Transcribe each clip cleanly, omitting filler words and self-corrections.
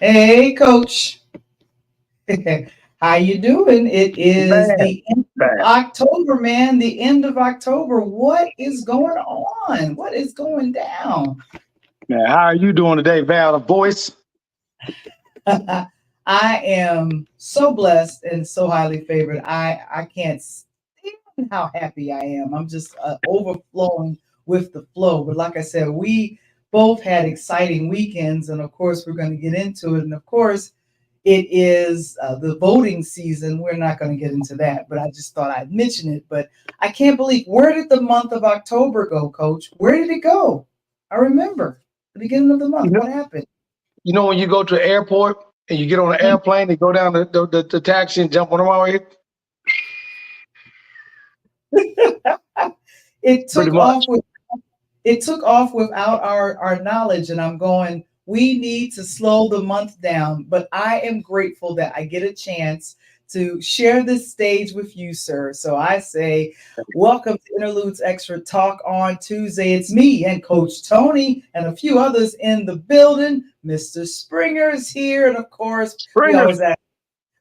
Hey, Coach. How you doing? It is Man, the end of man, October, man. The end of October. What is going on? What is going down? man, how are you doing today, Val? The voice? I am so blessed and so highly favored. I can't stand how happy I am. I'm just overflowing with the flow. But like I said, we both had exciting weekends, and of course, we're going to get into it. And of course, it is the voting season. We're not going to get into that, but I just thought I'd mention it. But I can't believe, where did the month of October go, Coach? Where did it go? I remember the beginning of the You month. know, What happened? you know when you go to the airport and you get on an airplane, they go down the taxi and jump on the runway? it Pretty took off much. with it took off without our knowledge, and I'm going, we need to slow the month down. But I am grateful that I get a chance to share this stage with you, sir. So I say welcome to Interludes Extra Talk on Tuesday. It's me and Coach Tony and a few others in the building. Mr. Springer's here, and of course we Springers. always ask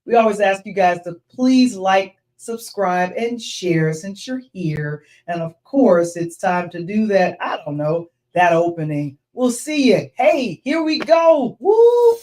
we always ask you guys to please like, subscribe, and share since you're here. And of course, it's time to do that. I don't know, that opening. We'll see you. Hey, here we go. Woo!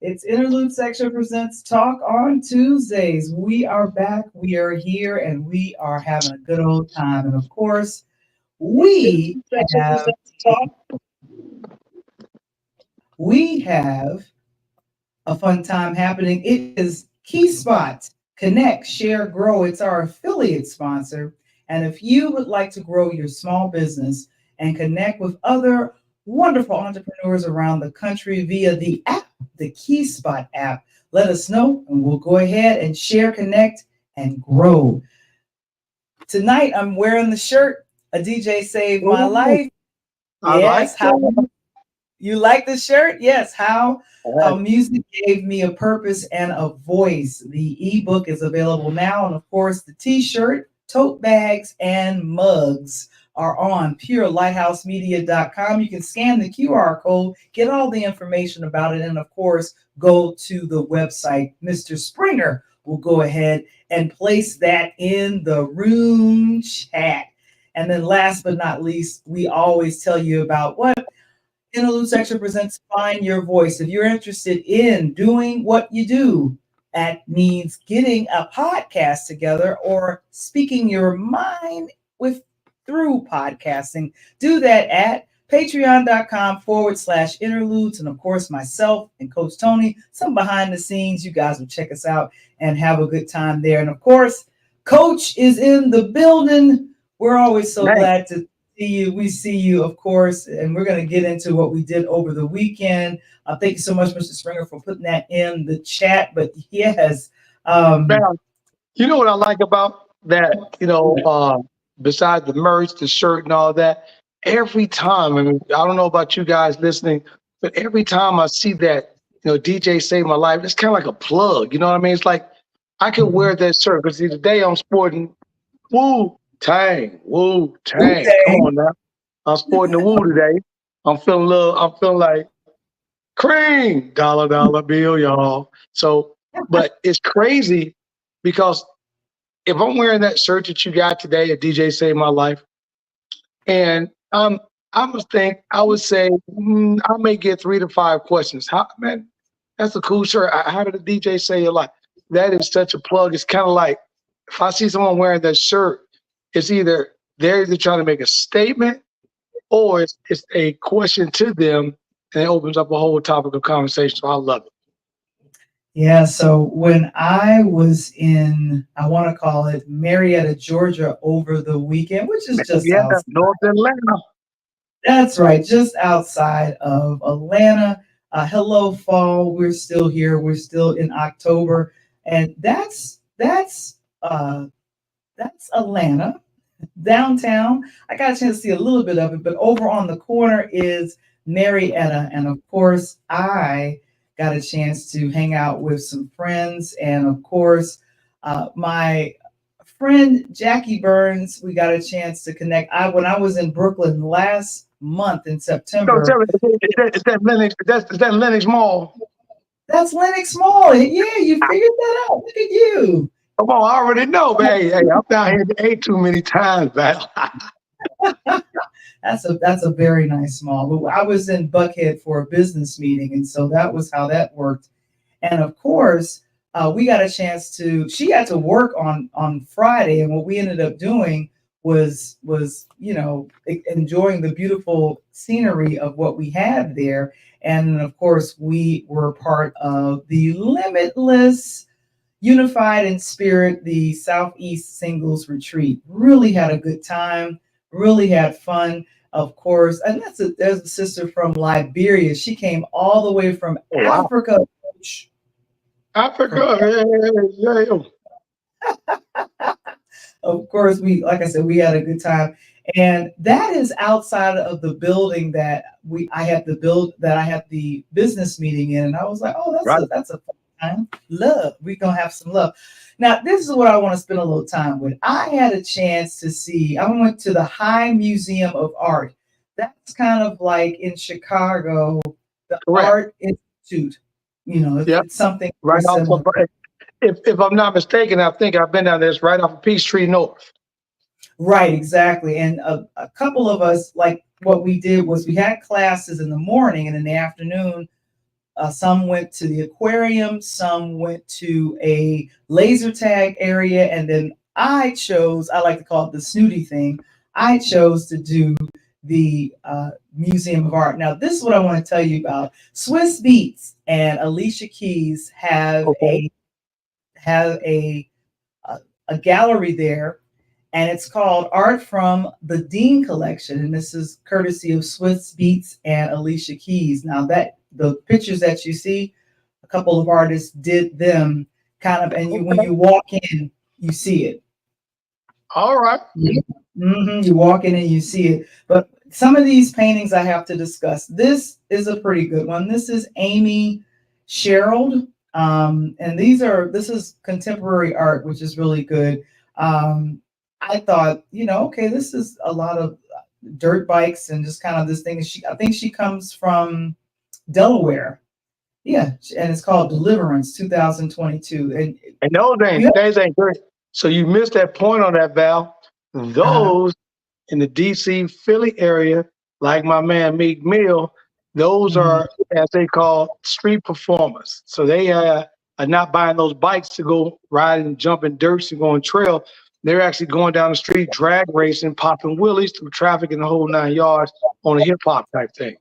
It's Interlude Section presents Talk on Tuesdays. We are back, we are here, and we are having a good old time. And of course, we have we have a fun time happening. It is Key Spot, Connect, Share, Grow. It's our affiliate sponsor. And if you would like to grow your small business and connect with other wonderful entrepreneurs around the country via the app, the Key Spot app, let us know and we'll go ahead and share, connect, and grow. Tonight, I'm wearing the shirt, A DJ Saved My Ooh, Life. I Yes, like how that. you like the shirt? Yes. How music gave me a purpose and a voice. The ebook is available now, and of course, the T-shirt, tote bags, and mugs are on purelightHousemedia.com. You can scan the QR code, get all the information about it, and of course, go to the website. Mr. Springer will go ahead and place that in the room chat. And then, last but not least, we always tell you about what Interlude Section presents Find Your Voice. If you're interested in doing what you do, that means getting a podcast together or speaking your mind with through podcasting, do that at patreon.com/interludes. And of course, myself and Coach Tony, some behind the scenes, you guys will check us out and have a good time there. And of course, Coach is in the building. We're always so Man, glad to see you. We see you, of course, and we're going to get into what we did over the weekend. Thank you so much, Mr. Springer, for putting that in the chat. But yes, um, Val, you know what I like about that? Besides the merch, the shirt, and all that, every time, I mean, I don't know about you guys listening, but every time I see that, DJ Saved My Life, it's kind of like a plug. You know what I mean? It's like I could wear that shirt because today I'm sporting Woo Tang. Come Wu-Tang. on now. I'm sporting the Woo today. I'm feeling like cream, dollar bill, y'all. So, but it's crazy because if I'm wearing that shirt that you got today, a DJ Saved My Life, and I would say I may get 3 to 5 questions. How, man, that's a cool shirt. How did the DJ save your life? That is such a plug. It's kind of like if I see someone wearing that shirt, it's either they're either trying to make a statement or it's a question to them, and it opens up a whole topic of conversation. So I love it. Yeah, so when I was in, I want to call it Marietta, Georgia over the weekend, which is just Yeah, outside. North Atlanta. That's right, just outside of Atlanta. Hello, fall. We're still here. We're still in October, and that's Atlanta downtown. I got a chance to see a little bit of it, but over on the corner is Marietta. And of course, I got a chance to hang out with some friends. And of course, my friend Jackie Burns, we got a chance to connect. When I was in Brooklyn last month in So tell September, me, is that Lennox? Is that Lennox Mall? that's Lenox Mall. Yeah, you figured that out. Look at you. Come on, I already know, man. Hey, I'm down here ain't too many times, man. That's a very nice mall. But I was in Buckhead for a business meeting, and so that was how that worked. And of course, we got a chance to. She had to work on Friday, and what we ended up doing was enjoying the beautiful scenery of what we had there. And of course, we were part of the Limitless Unified in Spirit, the Southeast Singles Retreat. Really had a good time, really had fun, of course. And there's a sister from Liberia. She came all the way from Oh, wow. Africa, coach, from Africa, yeah. of course, like I said, we had a good time. And that is outside of the building that I had the business meeting in. And I was like, oh, Right. that's a fun time. Love. We're gonna have some love. Now, this is what I want to spend a little time with. I had a chance to see, I went to the High Museum of Art. That's kind of like in Chicago, the Correct. Art Institute. Yep. It's something very Right off of, similar. if I'm not mistaken, I think I've been down there. It's right off of Peachtree North. Right, exactly. And a couple of us, like what we did was we had classes in the morning and in the afternoon. Some went to the aquarium, some went to a laser tag area, and then I like to call it the snooty thing. I chose to do the Museum of Art. Now, this is what I want to tell you about. Swiss Beats and Alicia Keys Okay. have a gallery there, and it's called Art from the Dean Collection. And this is courtesy of Swiss Beats and Alicia Keys. Now, that the pictures that you see, a couple of artists did them kind of, and when Okay. you walk in, you see it. All right. You walk in and you see it. But some of these paintings I have to discuss. This is a pretty good one. This is Amy Sherald. And this is contemporary art, which is really good. I thought, okay, this is a lot of dirt bikes and just kind of this thing. I think she comes from Delaware. Yeah, and it's called Deliverance 2022. And And those ain't great. So you missed that point on that, Val. uh, Those in the DC Philly area, like my man Meek Mill, those mhm. are as they call street performers. So they are not buying those bikes to go riding and jumping dirts and going trail. They're actually going down the street, drag racing, popping wheelies through traffic and the whole 9 yards on a hip hop type thing.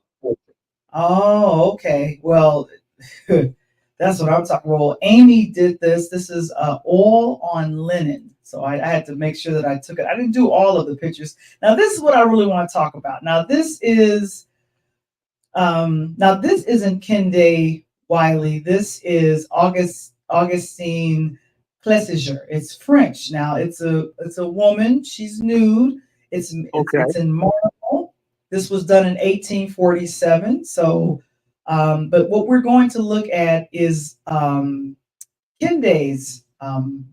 Oh, okay. Well, that's what I'm talking. Well, Amy did this. This is all on linen. So I had to make sure that I took it. I didn't do all of the pictures. Now, this is what I really want to talk about. Now this isn't Kende Wiley. This is Augustine Clesiger. It's French. Now it's a woman. She's nude. Okay. It's in marble. This was done in 1847. So, but what we're going to look at is Kende's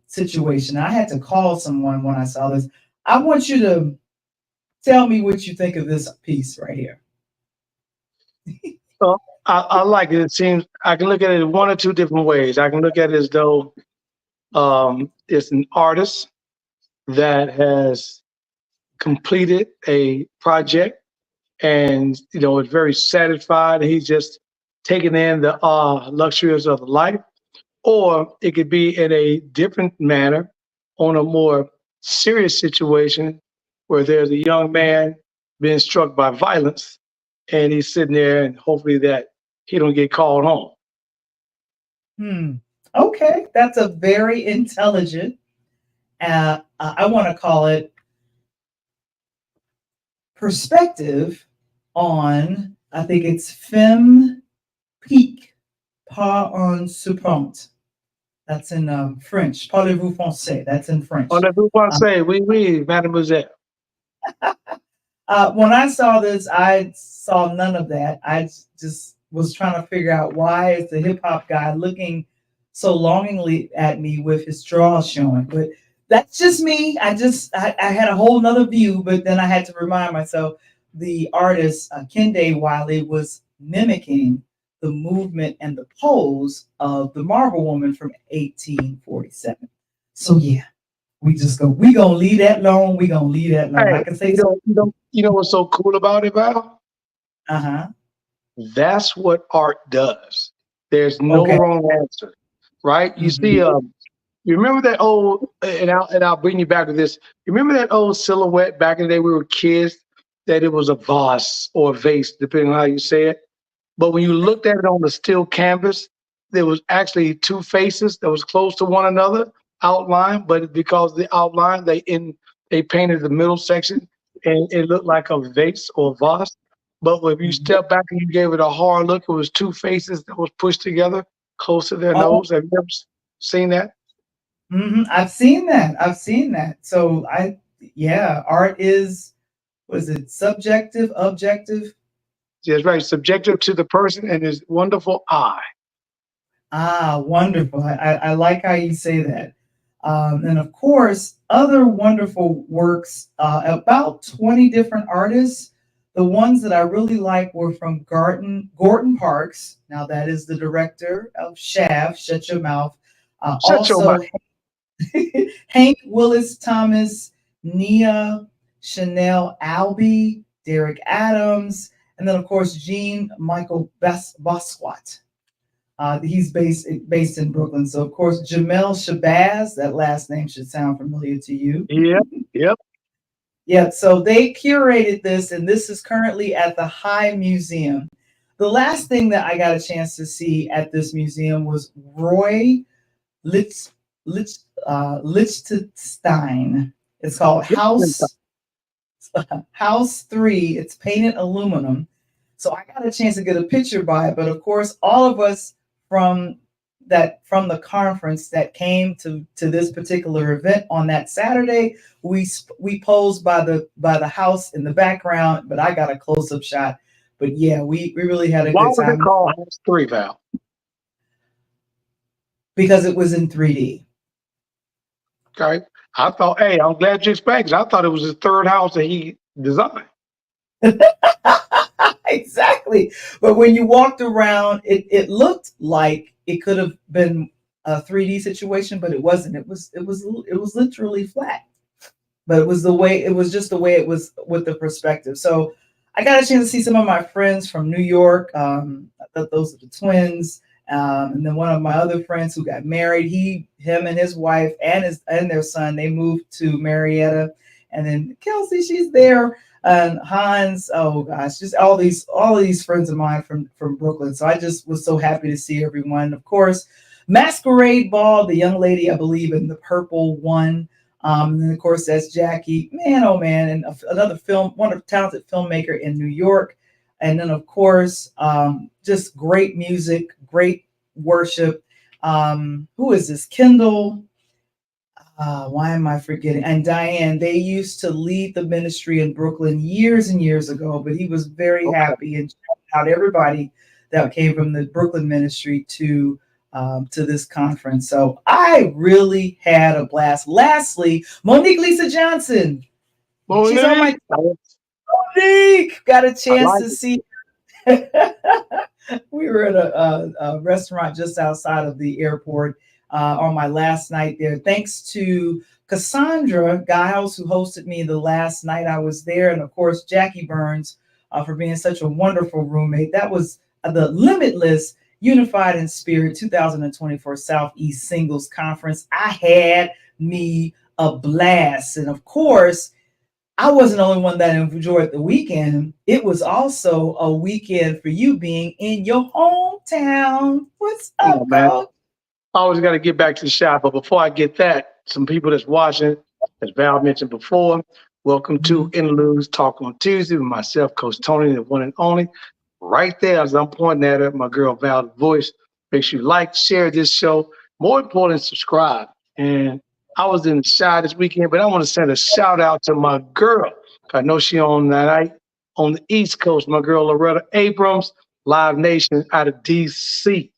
situation. I had to call someone when I saw this. I want you to tell me what you think of this piece right here. So I like it. It seems I can look at it one or two different ways. I can look at it as though it's an artist that has completed a project and is very satisfied. He's just taking in the luxuries of life, or it could be in a different manner on a more serious situation where there's a young man being struck by violence and he's sitting there and hopefully that he don't get called home. Hmm. Okay, that's a very intelligent. I want to call it perspective on. I think it's femme pique pas en suppront. That's in French. Parlez-vous français? That's in On French. the group I say, oui, oui, mademoiselle. When I saw this, I saw none of that. I just was trying to figure out why is the hip hop guy looking so longingly at me with his drawers showing. But that's just me. I had a whole nother view, but then I had to remind myself the artist Kende Wiley was mimicking the movement and the pose of the Marble Woman from 1847. So yeah, we gonna leave that alone. We gonna leave that alone. I Hey, can say so. you know what's so cool about it, Val? Uh huh. That's what art does. There's no Okay. wrong answer, right? You see, Hmm. you remember that old, and I'll bring you back to this. You remember that old silhouette back in the day we were kids, that it was a vase or a vase, depending on how you say it. But when you looked at it on the still canvas, there was actually two faces that was close to one another, outlined. But because the outline, they painted the middle section, and it looked like a vase or vase. But if you Hmm. step back and you gave it a hard look, it was two faces that was pushed together close to their Oh, nose. Have you ever seen that? I've seen that. I've seen that. So yeah, art is, was it subjective, objective? It's very subjective to the person and his wonderful eye. Ah, wonderful. I like how you say that. And of course, other wonderful works, about 20 different artists. The ones that I really like were from Gordon Parks. Now, that is the director of Shaft, Shut Your Mouth. Shut your mouth. Also, Hank Willis Thomas, Nia Chanel Albee, Derek Adams, and then, of course, Jean Michael Bosquat. He's based in Brooklyn. So, of course, Jamel Shabazz, that last name should sound familiar to you. Yep, yep. Yeah, so they curated this, and this is currently at the High Museum. The last thing that I got a chance to see at this museum was Roy Lich, Lichtenstein. It's called House 3. It's painted aluminum. So I got a chance to get a picture by it. But of course, all of us from from the conference that came to this particular event on that Saturday, we posed by the house in the background, but I got a close up shot. But yeah, we really had a Why good was it time called House 3, Val? because it was in 3D. Okay. I thought, hey, I'm glad you explained, 'cause I thought it was his third house that he designed. Exactly. But when you walked around, it looked like it could have been a 3D situation, but it wasn't. It was literally flat. But it was just the way it was with the perspective. So I got a chance to see some of my friends from New York. I thought those are the twins. And then one of my other friends who got married, him and his wife and their son, they moved to Marietta. And then Kelsey, she's there. And Hans, oh gosh, just all of these friends of mine from Brooklyn. So I just was so happy to see everyone. Of course, Masquerade Ball, the young lady I believe in the purple one. And then of course that's Jackie, man, oh man, and another one of talented filmmaker in New York. And then of course, just great music, great worship. Who is this? Kendall. Why am I forgetting? And Diane, they used to lead the ministry in Brooklyn years and years ago, but he was very Okay. happy and shouted out everybody that came from the Brooklyn ministry to this conference. So I really had a blast. Lastly, Monique Lisa Johnson. She's on my Monique. Monique. Got a I chance like to it. see. We were at a restaurant just outside of the airport on my last night there. Thanks to Cassandra Giles, who hosted me the last night I was there, and of course Jackie Burns for being such a wonderful roommate. That was the Limitless Unified in Spirit 2024 Southeast Singles Conference. I had me a blast, and of course I wasn't the only one that enjoyed the weekend. It was also a weekend for you being in your hometown. What's Come up, on, man. Coach? I always got to get back to the shop. But before I get that, some people that's watching, as Val mentioned before, welcome to Mhm. Interludes Talk on Tuesday with myself, Coach Tony, the one and only. Right there, as I'm pointing at her, my girl Val's voice. Make sure you like, share this show. More important, subscribe. And I was in the shot this weekend, but I want to send a shout out to my girl. I know she on that night on the East Coast, my girl Loretta Abrams, Live Nation out of DC.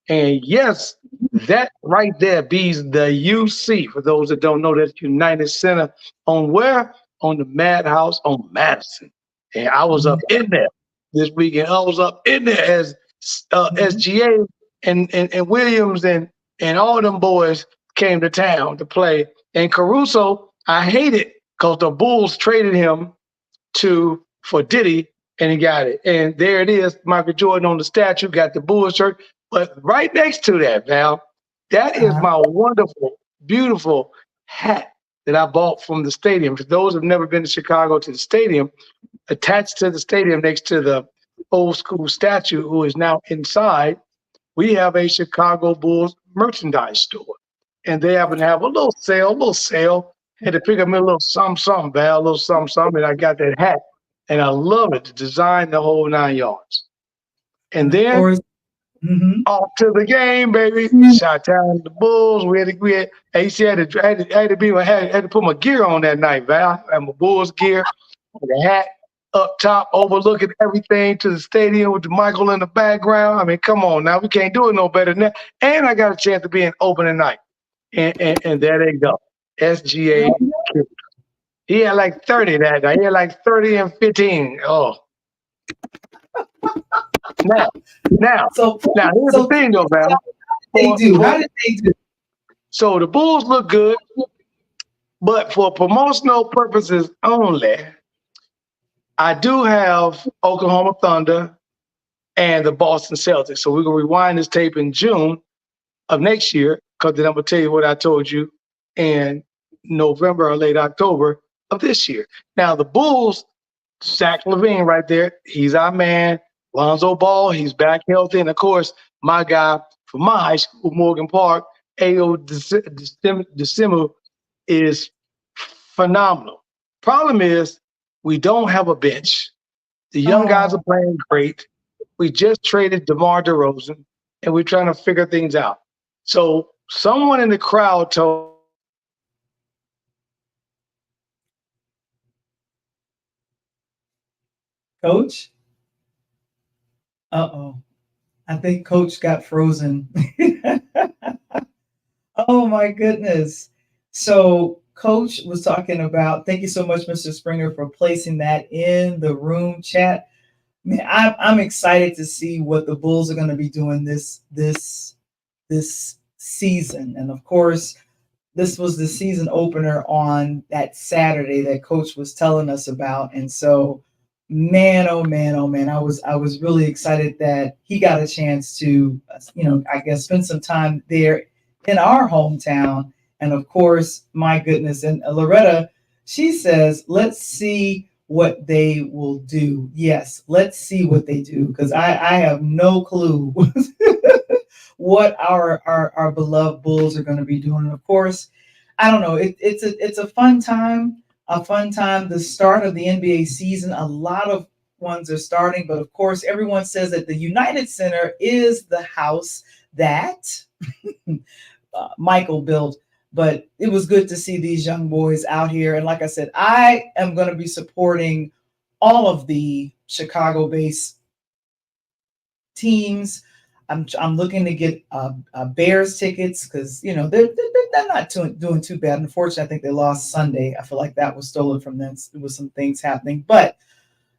And yes, that right there bees the UC. For those that don't know, that's United Center on where? On the Madhouse on Madison. And I was up Mhm. in there this weekend. I was up in there as Mhm. SGA and Williams and all them boys came to town to play. And Caruso, I hate it because the Bulls traded him to for Diddy, and he got it. And there it is, Michael Jordan on the statue, got the Bulls shirt. But right next to that, Val, that is Uh-huh. my wonderful, beautiful hat that I bought from the stadium. For those who've never been to Chicago to the stadium, attached to the stadium next to the old school statue who is now inside, we have a Chicago Bulls merchandise store. And they happen to have a little sale, Had to pick up me a little something, Val, a little something. And I got that hat. And I love it, the design, the whole 9 yards. And And of then course, mhm. off to the game, baby. Shot down the Bulls. AC had to put my gear on that night, Val. I had my Bulls gear, the hat up top, overlooking everything to the stadium with the Michael in the background. I mean, come on now. We can't do it no better than that. And I got a chance to be in opening night. And there they go. SGA. He had like 30 that night. He had like 30 and 15. Oh, now, now, So, now here's the so thing though, Val. they For, do. for How did they do? So the Bulls look good, but for promotional purposes only, I do have Oklahoma Thunder and the Boston Celtics. So we're gonna rewind this tape in June of next year, because then I'm gonna tell you what I told you in November or late October of this year. Now the Bulls, Zach LaVine right there, he's our man. Lonzo Ball, he's back healthy, and of course my guy from my high school, Morgan Park, Ao Decimu is phenomenal. Problem is, we don't have a bench. The young guys are Oh, playing great. We just traded DeMar DeRozan, and we're trying to figure things out. So someone in the crowd told coach. Uh-oh. I think coach got frozen. Oh my goodness. So coach was talking about, thank you so much, Mr. Springer, for placing that in the room chat. Man, I'm excited to see what the Bulls are going to be doing this season. And of course, this was the season opener on that Saturday that coach was telling us about. And so, man, oh man, oh man, I was really excited that he got a chance to, I guess spend some time there in our hometown. And of course, my goodness, and Loretta, she says, let's see what they will do. Yes, let's see what they do, because I have no clue what our beloved Bulls are going to be doing. And of course, I don't know. It's a fun time. A fun time. The start of the NBA season. A lot of ones are starting, but of course, everyone says that the United Center is the house that Michael built. But it was good to see these young boys out here. And like I said, I am going to be supporting all of the Chicago-based teams. I'm looking to get Bears tickets, because they're not doing too bad. Unfortunately, I think they lost Sunday. I feel like that was stolen from them. There was some things happening, but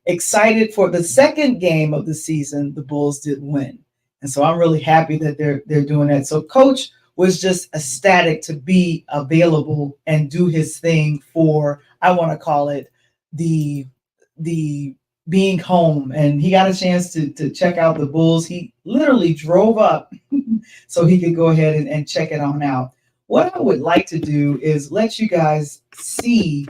excited for the second game of the season. The Bulls did win, and so I'm really happy that they're doing that. So Coach was just ecstatic to be available and do his thing for, I want to call it, the the being home, and he got a chance to check out the Bulls. He literally drove up so he could go ahead and check it on out. What I would like to do is let you guys see,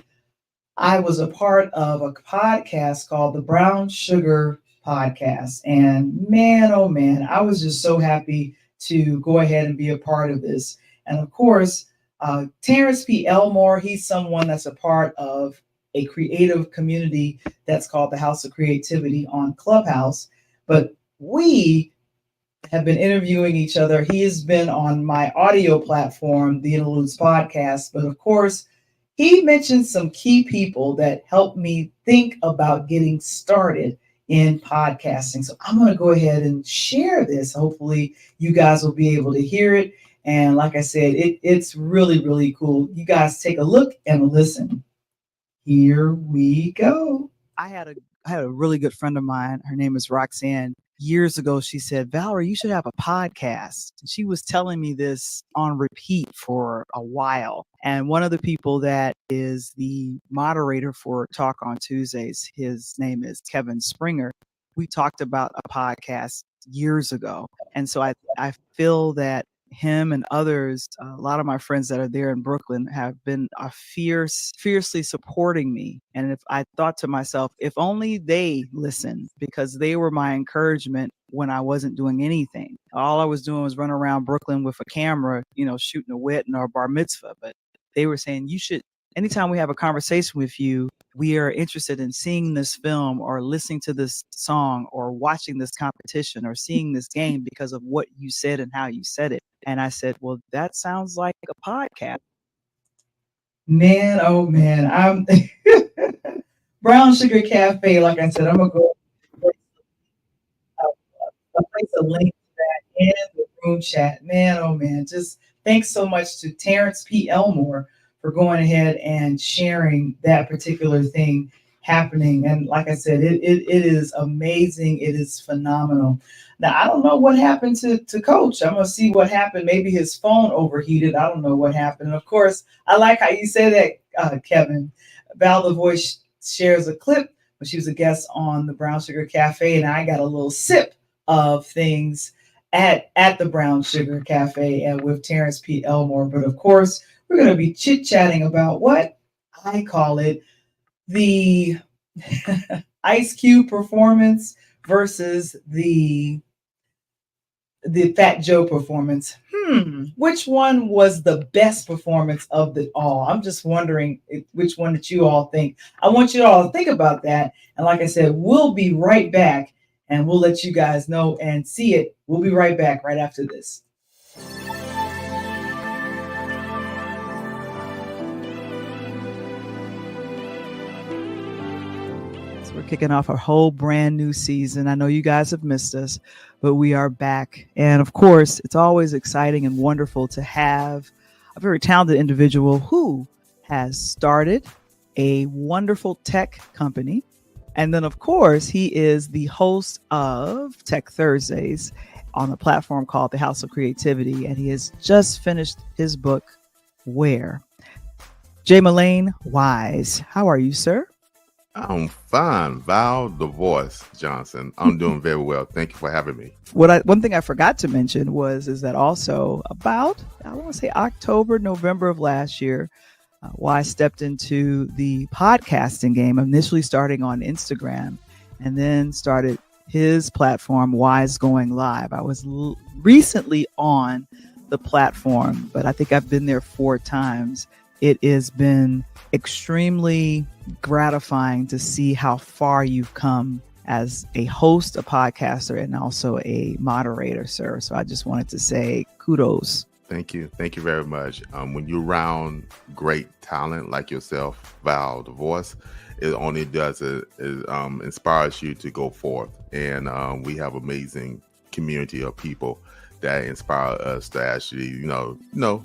I was a part of a podcast called the Brown Sugar Podcast. And man, oh man, I was just so happy to go ahead and be a part of this. And of course, Terrence P. Elmore, he's someone that's a part of a creative community that's called the House of Creativity on Clubhouse. But we have been interviewing each other. He has been on my audio platform, the Interludes podcast. But of course, he mentioned some key people that helped me think about getting started in podcasting. So I'm going to go ahead and share this. Hopefully you guys will be able to hear it. And like I said, it's really, really cool. You guys take a look and listen. Here we go. I had a really good friend of mine. Her name is Roxanne. Years ago, she said, Valerie, you should have a podcast. She was telling me this on repeat for a while. And one of the people that is the moderator for Talk on Tuesdays, his name is Kevin Springer. We talked about a podcast years ago. And so I feel that him and others, a lot of my friends that are there in Brooklyn have been fiercely supporting me. And if I thought to myself, if only they listened, because they were my encouragement when I wasn't doing anything. All I was doing was running around Brooklyn with a camera, shooting a wedding or a bar mitzvah. But they were saying, you should, anytime we have a conversation with you, we are interested in seeing this film or listening to this song or watching this competition or seeing this game because of what you said and how you said it. And I said, well, that sounds like a podcast. Man, oh man, I'm Brown Sugar Cafe. Like I said, I'm going to go place a link to that in the room chat. Man, oh man, just thanks so much to Terrence P. Elmore for going ahead and sharing that particular thing happening. And like I said, it is amazing. It is phenomenal. Now, I don't know what happened to Coach. I'm going to see what happened. Maybe his phone overheated. I don't know what happened. And of course, I like how you say that, Kevin. Val the Voice shares a clip when she was a guest on the Brown Sugar Cafe, and I got a little sip of things at the Brown Sugar Cafe and with Terrence P. Elmore. But of course, we're going to be chit-chatting about what I call it, the Ice Cube performance versus the Fat Joe performance. Which one was the best performance of the all? I'm just wondering which one that you all think. I want you all to think about that. And like I said, we'll be right back and we'll let you guys know and see it. We'll be right back right after this. We're kicking off a whole brand new season. I know you guys have missed us, but we are back. And of course, it's always exciting and wonderful to have a very talented individual who has started a wonderful tech company. And then, of course, he is the host of Tech Thursdays on a platform called the House of Creativity. And he has just finished his book, Where? Jay Mullane Wise. How are you, sir? I'm fine. Val the Voice Johnson. I'm doing very well. Thank you for having me. One thing I forgot to mention is that also about, I want to say October, November of last year, Wise stepped into the podcasting game, initially starting on Instagram and then started his platform, Wise Going Live. I was recently on the platform, but I think I've been there 4 times. It has been extremely gratifying to see how far you've come as a host, a podcaster, and also a moderator, sir. So I just wanted to say kudos. Thank you. Thank you very much. When you're around great talent like yourself, Val the Voice, it only does it inspires you to go forth. And we have amazing community of people that inspire us to actually,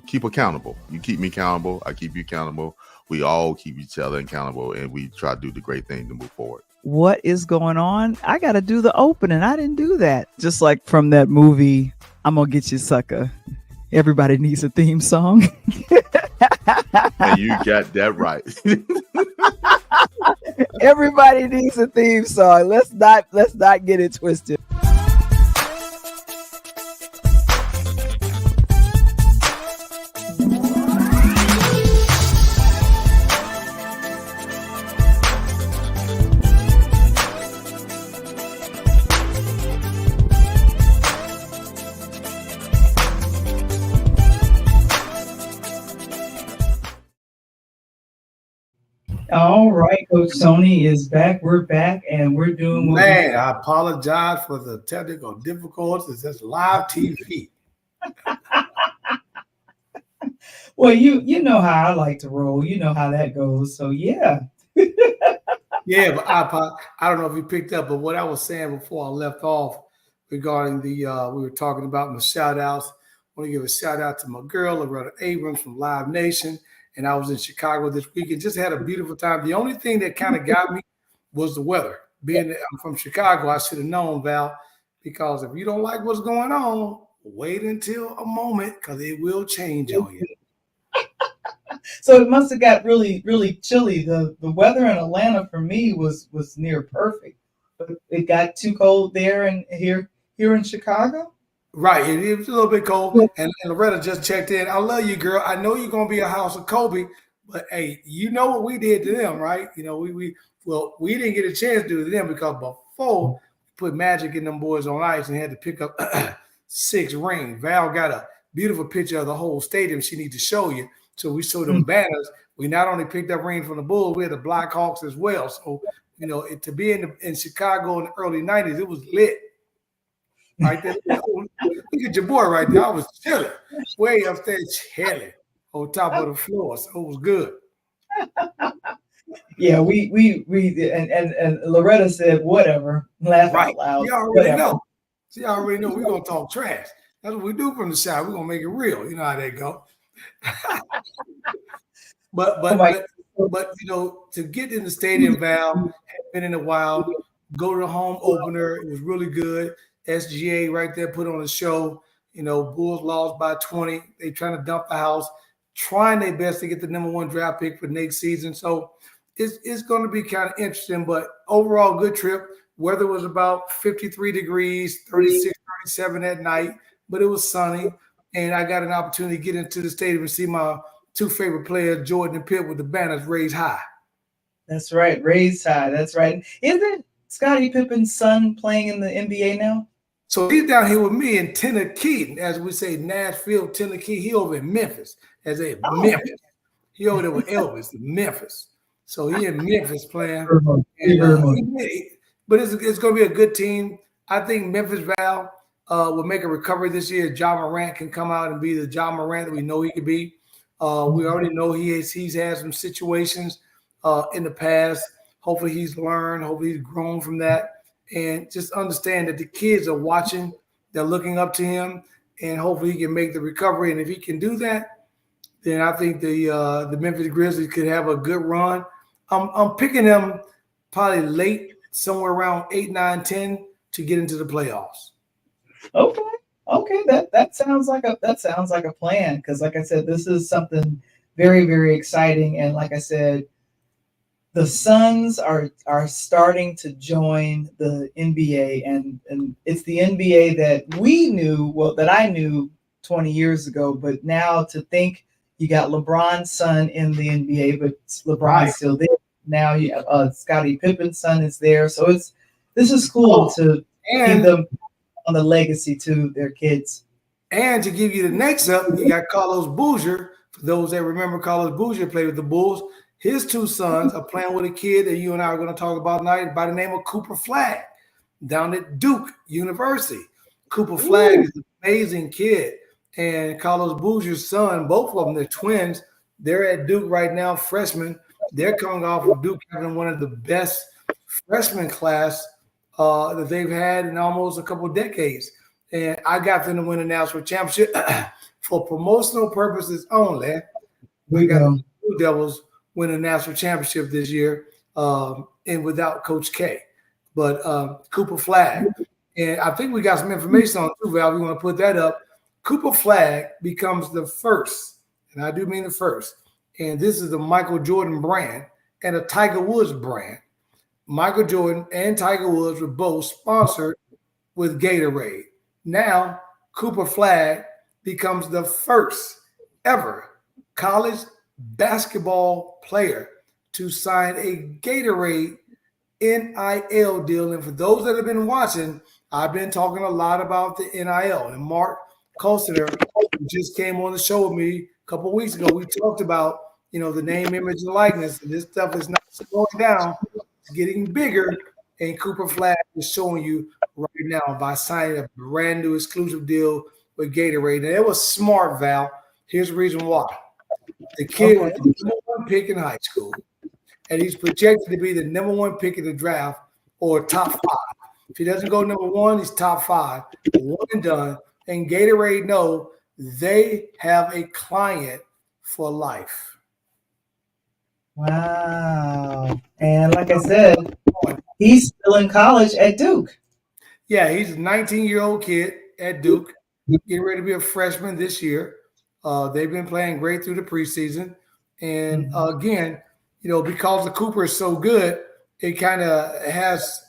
keep accountable. You keep me accountable. I keep you accountable. We all keep each other accountable, and we try to do the great thing to move forward. What is going on? I got to do the opening. I didn't do that. Just like from that movie, I'm going to Get You, Sucker. Everybody needs a theme song. And you got that right. Everybody needs a theme song. Let's not get it twisted. All right, Coach Tony is back. We're back, and we're doing what we. Man, I apologize for the technical difficulties. That's live TV. Well, you know how I like to roll. You know how that goes. So yeah. Yeah, but I don't know if you picked up, but what I was saying before I left off regarding the we were talking about my shout outs. I want to give a shout out to my girl, Loretta Abrams from Live Nation. And I was in Chicago this weekend, just had a beautiful time. The only thing that kind of got me was the weather. Being that I'm from Chicago, I should have known, Val, because if you don't like what's going on, wait until a moment because it will change on you. So it must have got really, really chilly. The weather in Atlanta for me was near perfect, but it got too cold there and here in Chicago. Right. It was a little bit cold. And Loretta just checked in. I love you, girl. I know you're gonna be a house of Kobe, but hey, you know what we did to them, right? You know, we didn't get a chance to do it to them because before we put Magic in them boys on ice and had to pick up 6 rings. Val got a beautiful picture of the whole stadium she needs to show you. So we showed them banners. We not only picked up rings from the Bulls, we had the Blackhawks as well. So, you know, to be in Chicago in the early 90s, it was lit. Right there. Look at your boy right there. I was chilling, way upstairs chilling on top of the floor. So it was good. Yeah, we and Loretta said whatever, laugh Right. out loud. She already Whatever. know. She already know we're gonna talk trash. That's what we do from the side. We're gonna make it real. You know how that go. but Oh my you know, to get in the stadium, Val, had been in a while. Go to the home opener. It was really good. SGA right there put on a show. You know, Bulls lost by 20. They trying to dump the house, trying their best to get the #1 draft pick for next season. So it's going to be kind of interesting, but overall good trip. Weather was about 53 degrees, 36, 37 at night, but it was sunny. And I got an opportunity to get into the stadium and see my 2 favorite players, Jordan and Pitt, with the banners raised high. That's right, raised high. That's right. Isn't Scottie Pippen's son playing in the NBA now? So he's down here with me in Tennessee, as we say, Nashville, Tennessee. He over in Memphis, as a Memphis. He over there with Elvis, Memphis. So he in Memphis playing. But it's going to be a good team. I think Memphis Val will make a recovery this year. Ja Morant can come out and be the Ja Morant that we know he could be. We already know he's had some situations in the past. Hopefully he's learned. Hopefully he's grown from that. And just understand that the kids are watching. They're looking up to him. And hopefully he can make the recovery. And if he can do that, then I think the Memphis Grizzlies could have a good run. I'm picking them probably late, somewhere around 8, 9, 10 to get into the playoffs. Okay, that sounds like a plan, because like I said, this is something very, very exciting. And like I said, the Suns are starting to join the NBA, and it's the NBA that we knew, well, that I knew 20 years ago, but now to think you got LeBron's son in the NBA, but LeBron's still there. Now you have Scottie Pippen's son is there. So this is cool to give them on the legacy to their kids. And to give you the next up, you got Carlos Boozer. For those that remember, Carlos Boozer played with the Bulls. His 2 sons are playing with a kid that you and I are going to talk about tonight by the name of Cooper Flagg down at Duke University. Cooper Flagg is an amazing kid. And Carlos Boozer's son, both of them, they're twins. They're at Duke right now, freshmen. They're coming off of Duke having one of the best freshman class that they've had in almost a couple of decades. And I got them to win a national championship for promotional purposes only. We got the Blue Devils win a national championship this year, and without Coach K. But Cooper Flagg, and I think we got some information on it too, Val. We want to put that up. Cooper Flagg becomes the first, and I do mean the first, and this is the Michael Jordan brand and a Tiger Woods brand. Michael Jordan and Tiger Woods were both sponsored with Gatorade. Now, Cooper Flagg becomes the first ever college basketball player to sign a Gatorade NIL deal. And for those that have been watching, I've been talking a lot about the NIL. And Mark Coulter, who just came on the show with me a couple of weeks ago, we talked about, the name, image, and likeness. And this stuff is not slowing down. It's getting bigger. And Cooper Flag is showing you right now by signing a brand new exclusive deal with Gatorade. And it was smart, Val. Here's the reason why. The kid was the #1 pick in high school, and he's projected to be the #1 pick in the draft or top 5. If he doesn't go #1, he's top 5, one and done. And Gatorade know they have a client for life. Wow. And like I said, he's still in college at Duke. Yeah, he's a 19-year-old kid at Duke, getting ready to be a freshman this year. They've been playing great through the preseason. And again, because the Cooper is so good, it kind of has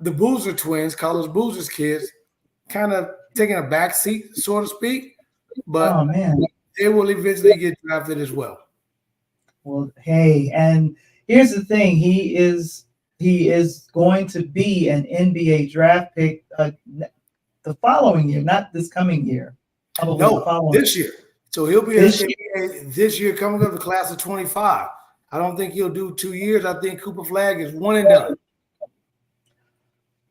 the Boozer twins, Carlos Boozer's kids, kind of taking a back seat, so to speak. But they will eventually get drafted as well. Well, hey, and here's the thing. He is going to be an NBA draft pick the following year, not this coming year. No, this year. So he'll be this year coming up, the class of 25. I don't think he'll do 2 years. I think Cooper Flag is one and done.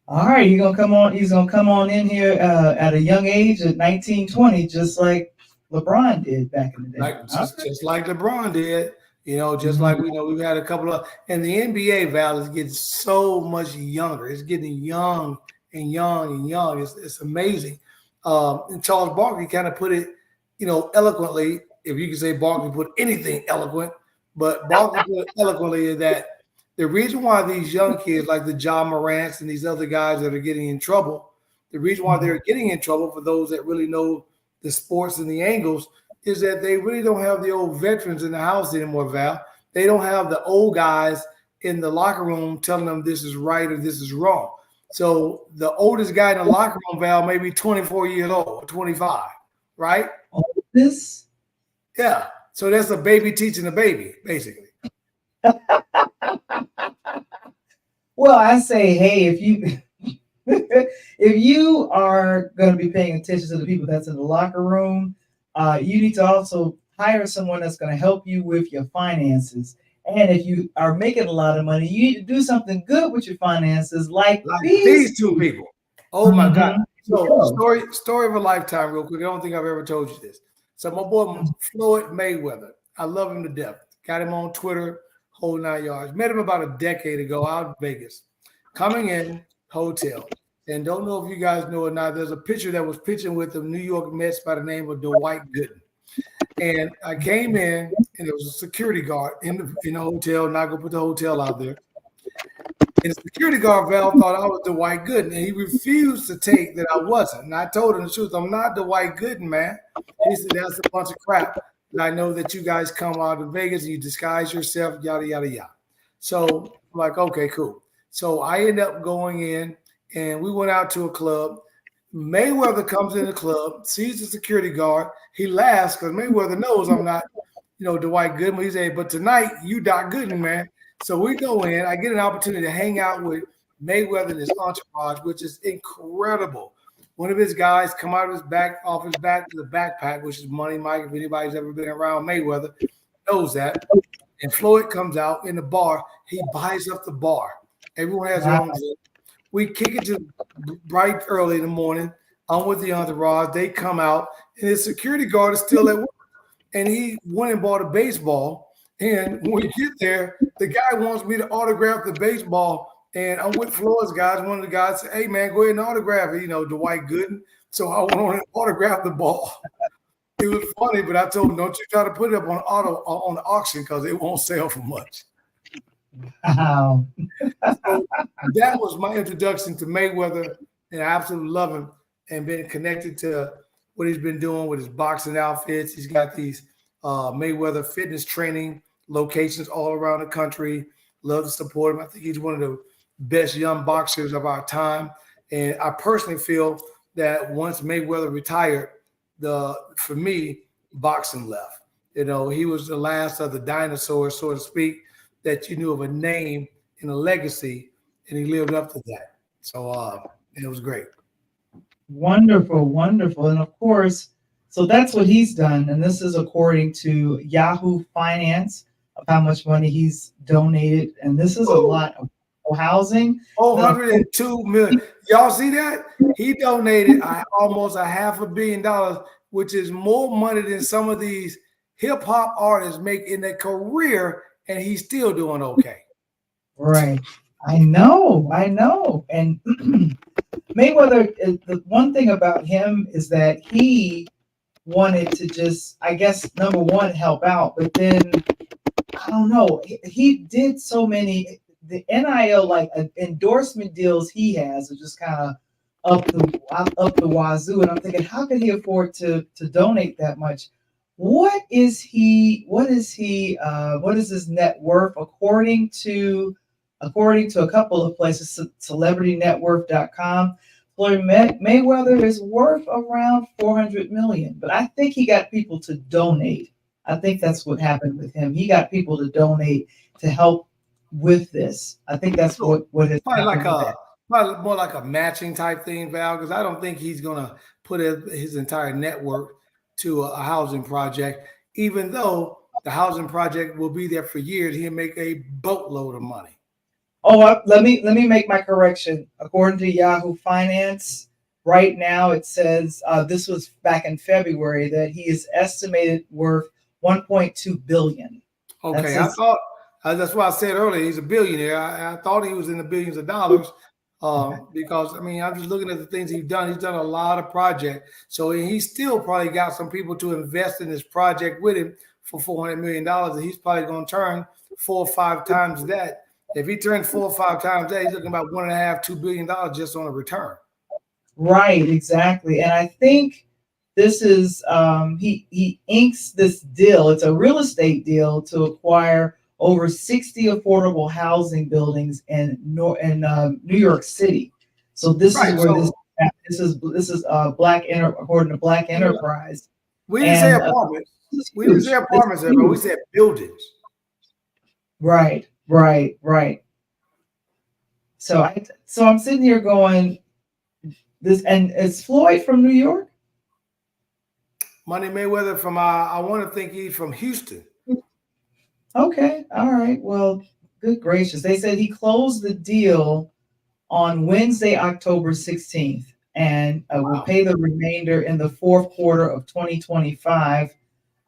All right, he's gonna come on in here at a young age at 19, 20, just like LeBron did back in the day. Just like LeBron did, just like we've had a couple of, and the NBA, Val, is getting so much younger. It's getting young and young and young. It's amazing. And Charles Barkley kind of put it, eloquently, if you can say Barkley put anything eloquent, but Barkley put it eloquently is that the reason why these young kids like the Ja Morants and these other guys that are getting in trouble, the reason why they're getting in trouble, for those that really know the sports and the angles, is that they really don't have the old veterans in the house anymore, Val. They don't have the old guys in the locker room telling them this is right or this is wrong. So the oldest guy in the locker room, Val, may be 24 years old, 25, right? This? Yeah. So that's a baby teaching a baby, basically. Well, I say, hey, if you are going to be paying attention to the people that's in the locker room, you need to also hire someone that's going to help you with your finances. And if you are making a lot of money, you need to do something good with your finances, like these two people. Oh my God! So story of a lifetime, real quick. I don't think I've ever told you this. So my boy Floyd Mayweather, I love him to death. Got him on Twitter, whole 9 yards. Met him about a decade ago out in Vegas. Coming in hotel, and don't know if you guys know or not. There's a pitcher that was pitching with the New York Mets by the name of Dwight Gooden. And I came in, and there was a security guard in the hotel. Not gonna put the hotel out there. And the security guard, Val, thought I was Dwight Gooden, and he refused to take that I wasn't. And I told him the truth. I'm not Dwight Gooden, man. He said, that's a bunch of crap. And I know that you guys come out of Vegas and you disguise yourself, yada, yada, yada. So I'm like, okay, cool. So I end up going in, and we went out to a club. Mayweather comes in the club, sees the security guard. He laughs because Mayweather knows I'm not, Dwight Gooden. He said, but tonight you Doc Gooden, man. So we go in. I get an opportunity to hang out with Mayweather and his entourage, which is incredible. One of his guys come out of his back, off his back to the backpack, which is Money Mike. If anybody's ever been around Mayweather, knows that. And Floyd comes out in the bar. He buys up the bar. Everyone has their own. We kick it to bright early in the morning. I'm with the entourage. They come out, and his security guard is still at work. And he went and bought a baseball. And when we get there, the guy wants me to autograph the baseball. And I'm with Floyd's guys. One of the guys said, hey, man, go ahead and autograph it, Dwight Gooden. So I went on and autographed the ball. It was funny, but I told him, don't you try to put it up on the auction because it won't sell for much. Wow. So that was my introduction to Mayweather, and I absolutely love him and been connected to what he's been doing with his boxing outfits. He's got these Mayweather fitness training locations all around the country. Love to support him. I think he's one of the best young boxers of our time. And I personally feel that once Mayweather retired, for me, boxing left. He was the last of the dinosaurs, so to speak, that you knew of a name and a legacy, and he lived up to that. So it was great. Wonderful, wonderful. And of course, So that's what he's done. And this is according to Yahoo Finance of how much money he's donated. And this is a lot of housing. Oh, 102 million. Y'all see that? He donated almost $500 million, which is more money than some of these hip hop artists make in their career, and he's still doing okay. Right. I know. And Mayweather, the one thing about him is that he wanted to just, I guess, number one, help out, but then I don't know. He did so many the NIL like endorsement deals he has are just kind of up the wazoo, and I'm thinking, how can he afford to donate that much? What is his net worth according to a couple of places, celebritynetworth.com? Floyd Mayweather is worth around 400 million, but I think he got people to donate. I think that's what happened with him. He got people to donate to help with this. I think that's what has happened. Probably more like a matching type thing, Val, because I don't think he's gonna put his entire network to a housing project, even though the housing project will be there for years. He'll make a boatload of money. Oh, let me make my correction. According to Yahoo Finance, right now it says this was back in February that he is estimated worth 1.2 billion. Okay, that's why I said earlier he's a billionaire. I thought he was in the billions of dollars because I mean I'm just looking at the things he's done. He's done a lot of projects, so he's still probably got some people to invest in this project with him for $400 million, and he's probably going to turn 4 or 5 times that. If he turns 4 or 5 times that, he's looking about $1.5–2 billion just on a return. Right, exactly. And I think this is he inks this deal. It's a real estate deal to acquire over 60 affordable housing buildings in New York City. So this is where this is according to Black Enterprise. We didn't say apartments. We didn't say apartments, but we said buildings. Right. So I'm sitting here going, this, and is Floyd from New York? Money Mayweather from I want to think he's from Houston. Okay, all right. Well, good gracious. They said he closed the deal on Wednesday, October 16th, and will pay the remainder in the fourth quarter of 2025.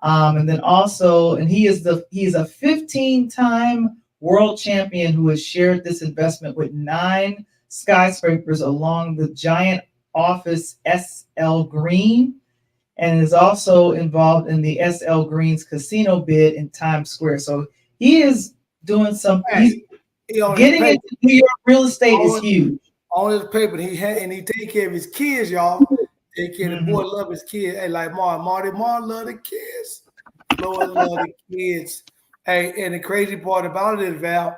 And then also, and he is a 15-time world champion who has shared this investment with 9 skyscrapers along the giant office SL Green, and is also involved in the SL Green's casino bid in Times Square. So he is doing something. Getting into New York real estate is huge. On his paper, he take care of his kids, y'all. Take care of the boy, love his kids. Hey, like Marty love the kids. Lord love the kids. Hey, and the crazy part about it is, Val,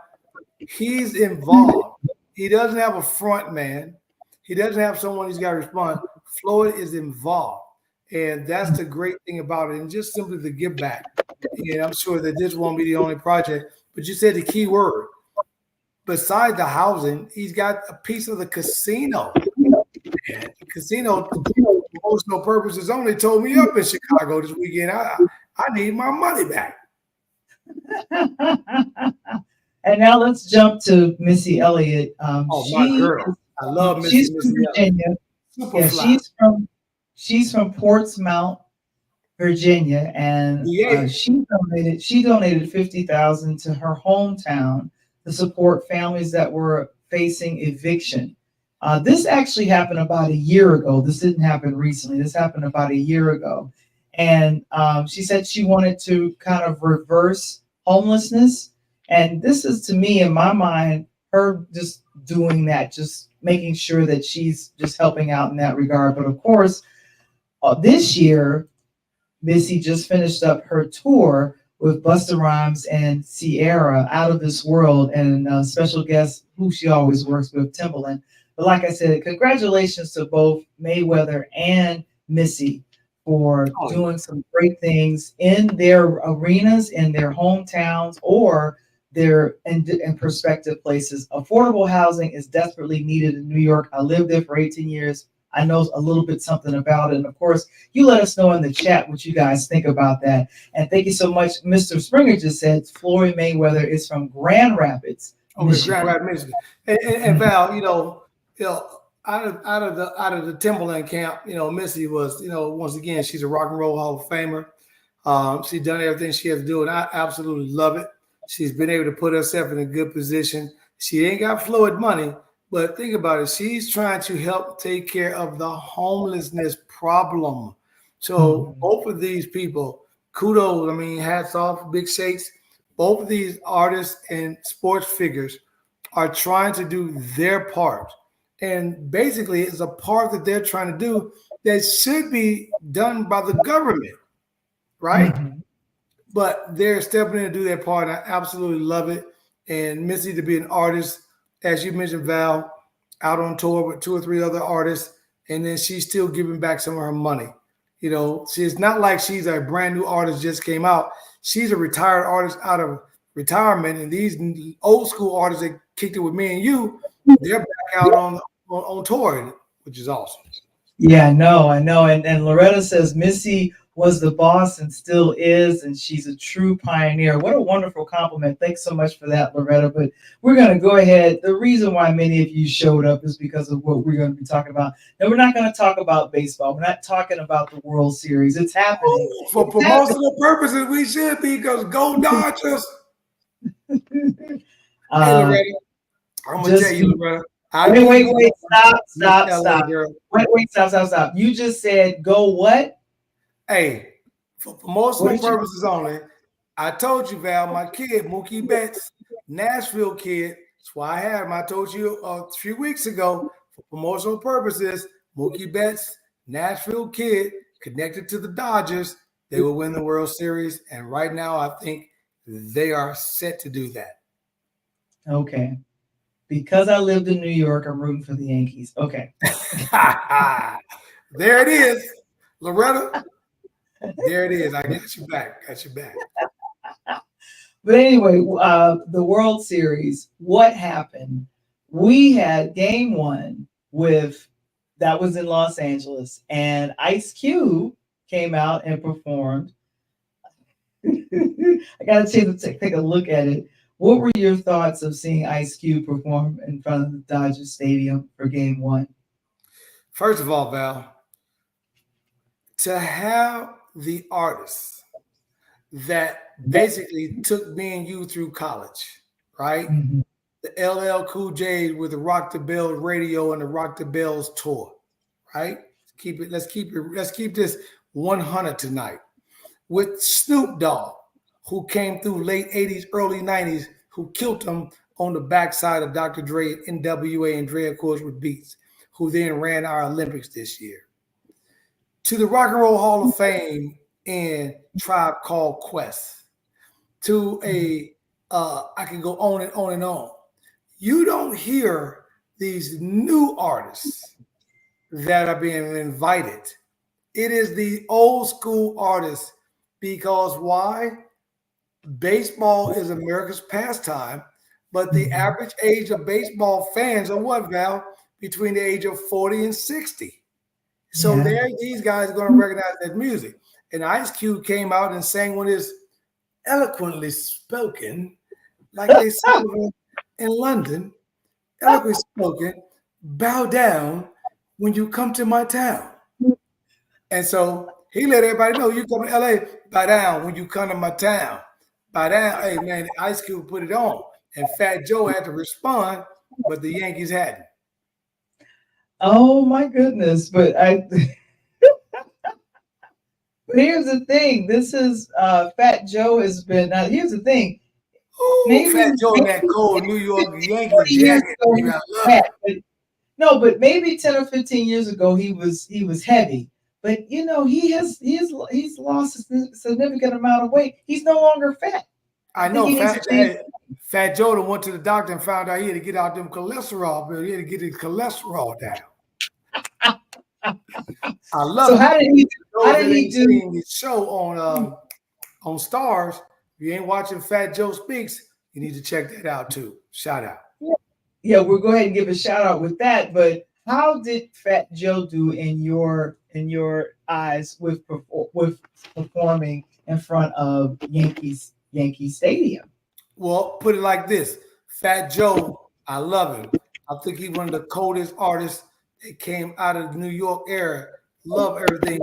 he's involved. He doesn't have a front man. He doesn't have someone he's got to respond. Floyd is involved. And that's the great thing about it. And just simply the give back. And I'm sure that this won't be the only project. But you said the key word. Besides the housing, he's got a piece of the casino. And the casino, for emotional purposes only, told me up in Chicago this weekend. I need my money back. And now let's jump to Missy Elliott. My girl. I love Missy. She's from Virginia. She's from Portsmouth, Virginia, and she donated $50,000 to her hometown to support families that were facing eviction. This actually happened about a year ago. This didn't happen recently. This happened about a year ago. And she said she wanted to kind of reverse homelessness. And this is, to me, in my mind, her just doing that, just making sure that she's just helping out in that regard. But of course, this year, Missy just finished up her tour with Busta Rhymes and Ciara, Out of This World, and special guest who she always works with, Timbaland. But like I said, congratulations to both Mayweather and Missy for doing some great things in their arenas, in their hometowns, or their in prospective places. Affordable housing is desperately needed in New York. I lived there for 18 years. I know a little bit something about it. And of course, you let us know in the chat what you guys think about that. And thank you so much. Mr. Springer just said Floyd Mayweather is from Grand Rapids. Okay, Grand Rapids, Michigan. And Val, out of the Timberland camp, Missy was, once again, she's a Rock and Roll Hall of Famer. She's done everything she has to do, and I absolutely love it. She's been able to put herself in a good position. She ain't got Floyd money, but think about it. She's trying to help take care of the homelessness problem. So both of these people, kudos. I mean, hats off, big shakes. Both of these artists and sports figures are trying to do their part. And basically, it's a part that they're trying to do that should be done by the government, right? But they're stepping in to do their part. And I absolutely love it. And Missy to be an artist, as you mentioned, Val, out on tour with 2 or 3 other artists, and then she's still giving back some of her money. She's not like she's a brand new artist just came out. She's a retired artist out of retirement, and these old school artists that kicked it with me and you, they're back out on tour, which is awesome. Yeah, I know. And Loretta says Missy was the boss and still is, and she's a true pioneer. What a wonderful compliment. Thanks so much for that, Loretta. But we're going to go ahead. The reason why many of you showed up is because of what we're going to be talking about. Now, we're not going to talk about baseball. We're not talking about the World Series. It's happening. For promotional purposes, we should be, because go Dodgers. Hey, Loretta, I'm going to tell you, Loretta. Wait, stop. Wait, stop. You just said go what? Hey, for promotional purposes only, I told you, Val, my kid, Mookie Betts, Nashville kid, that's why I had him. I told you a few weeks ago, for promotional purposes, Mookie Betts, Nashville kid, connected to the Dodgers, they will win the World Series. And right now, I think they are set to do that. Okay. Because I lived in New York, I'm rooting for the Yankees. Okay. There it is. Loretta, there it is. I got you back. But anyway, the World Series, what happened? We had game 1 that was in Los Angeles, and Ice Cube came out and performed. I got to take a look at it. What were your thoughts of seeing Ice Cube perform in front of the Dodger Stadium for game 1? First of all, Val, to have the artists that basically took me and you through college, right? The LL Cool J with the Rock the Bells radio and the Rock the Bells tour, right? Let's keep this 100 tonight. With Snoop Dogg, who came through late 80s, early 90s, who killed him on the backside of Dr. Dre, NWA, and Dre, of course, with Beats, who then ran our Olympics this year. To the Rock and Roll Hall of Fame in Tribe Called Quest. To I can go on and on and on. You don't hear these new artists that are being invited. It is the old school artists, because why? Baseball is America's pastime, but the average age of baseball fans are what, Val? Between the age of 40 and 60. So there, these guys are going to recognize that music. And Ice Cube came out and sang one of his eloquently spoken, like they said in London, eloquently spoken, bow down when you come to my town. And so he let everybody know, you come to LA, bow down when you come to my town. Bow down. Hey, man, Ice Cube put it on. And Fat Joe had to respond, but the Yankees hadn't. Oh, my goodness. But here's the thing. This is Fat Joe has been. Here's the thing. Maybe Fat Joe in that cold New York Yankees jacket. But maybe 10 or 15 years ago he was heavy. But he's lost a significant amount of weight. He's no longer fat. I know. Fat Joe went to the doctor and found out he had to get out them cholesterol pills. He had to get his cholesterol down. I love it. So how did he do the show on Starz? If you ain't watching Fat Joe Speaks, you need to check that out too. Shout out. Yeah, we'll go ahead and give a shout out with that. But How did Fat Joe do in your eyes with performing in front of Yankee Stadium? Well, put it like this: Fat Joe, I love him. I think he's one of the coldest artists that came out of the New York era. Love everything,